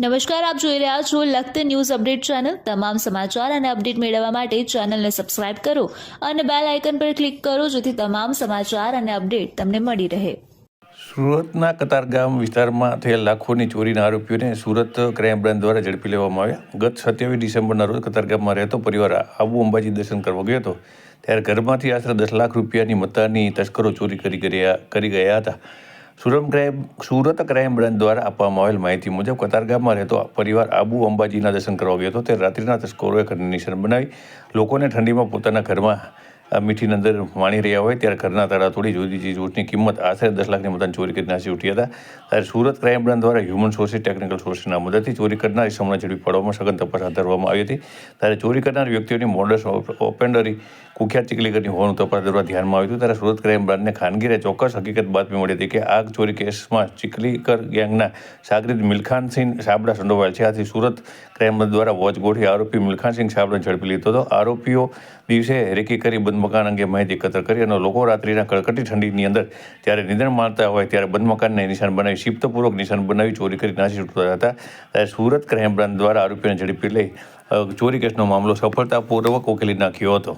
નમસ્કાર, આપ જોઈ રહ્યા છો લખત ન્યૂઝ અપડેટ ચેનલ। તમામ સમાચાર અને અપડેટ મેળવવા માટે ચેનલને સબસ્ક્રાઇબ કરો અને બેલ આઇકન પર ક્લિક કરો જેથી તમામ સમાચાર અને અપડેટ તમને મળી રહે। સુરતના કતારગામ વિસ્તારમાં થયેલ લાખોની ચોરીના આરોપીઓને સુરત ક્રાઇમ બ્રાન્ચ દ્વારા ઝડપી લેવામાં આવ્યા। ગત 27 ડિસેમ્બરના રોજ કતારગામમાં રહેતો પરિવાર આબુ અંબાજી દર્શન કરવા ગયો હતો ત્યારે ઘરમાંથી આશરે 10 લાખ રૂપિયાની મત્તાની તસ્કરો ચોરી કરી ગયા હતા। સુરત ક્રાઇમ બ્રાન્ચ દ્વારા આપવામાં આવેલ માહિતી મુજબ કતારગામમાં રહેતો પરિવાર આબુ અંબાજીના દર્શન કરવા ગયો હતો ત્યારે રાત્રિના તસ્કરોએ ઘરને નિશાન બનાવી લોકોને ઠંડીમાં પોતાના ઘરમાં મીઠીની અંદર માણી રહ્યા હોય ત્યારે ઘરના તાળા તોડી જુદી ચીજવસ્તુની કિંમત આશરે 10 લાખની મત્તાની ચોરી કરી નાસી ઉઠ્યા હતા। ત્યારે સુરત ક્રાઇમ બ્રાન્ચ દ્વારા હ્યુમન સોર્સિસ ટેકનિકલ સોર્સિસના મદદથી ચોરી કરનાર ઇસમોને ઝડપી પાડવામાં સઘન તપાસ હાથ ધરવામાં આવી હતી। ત્યારે ચોરી કરનાર વ્યક્તિઓની મોડસ ઓપેન્ડરી કુખ્યાત ચીકલીગરની હોવાનું તપાસ દરમિયાન ધ્યાનમાં આવ્યું હતું। ત્યારે સુરત ક્રાઇમ બ્રાન્ચને ખાનગીરે ચોક્કસ હકીકત બાતમી મળી હતી કે આ ચોરી કેસમાં ચીકલીકર ગેંગના સાગરીત મિલખાનસિંહ સાબડા સંડોવાયેલ છે। આથી સુરત ક્રાઇમ બ્રાન્ચ દ્વારા વોચ ગોઠવી આરોપી મિલખાનસિંહ સાબડાને ઝડપી લીધો હતો। આરોપીઓ દિવસે રેકી કરી બંધ મકાન અંગે માહિતી એકત્ર કરી અને લોકો રાત્રિના કડકડી ઠંડીની અંદર ત્યારે નિધન મારતા હોય ત્યારે બંધ મકાનને નિશાન બનાવી શિફ્તપૂર્વક નિશાન બનાવી ચોરી કરી નાસી છૂટતા હતા। ત્યારે સુરત ક્રાઇમ બ્રાન્ચ દ્વારા આરોપીઓને ઝડપી લઈ ચોરી કેસનો મામલો સફળતાપૂર્વક ઉકેલી નાખ્યો હતો।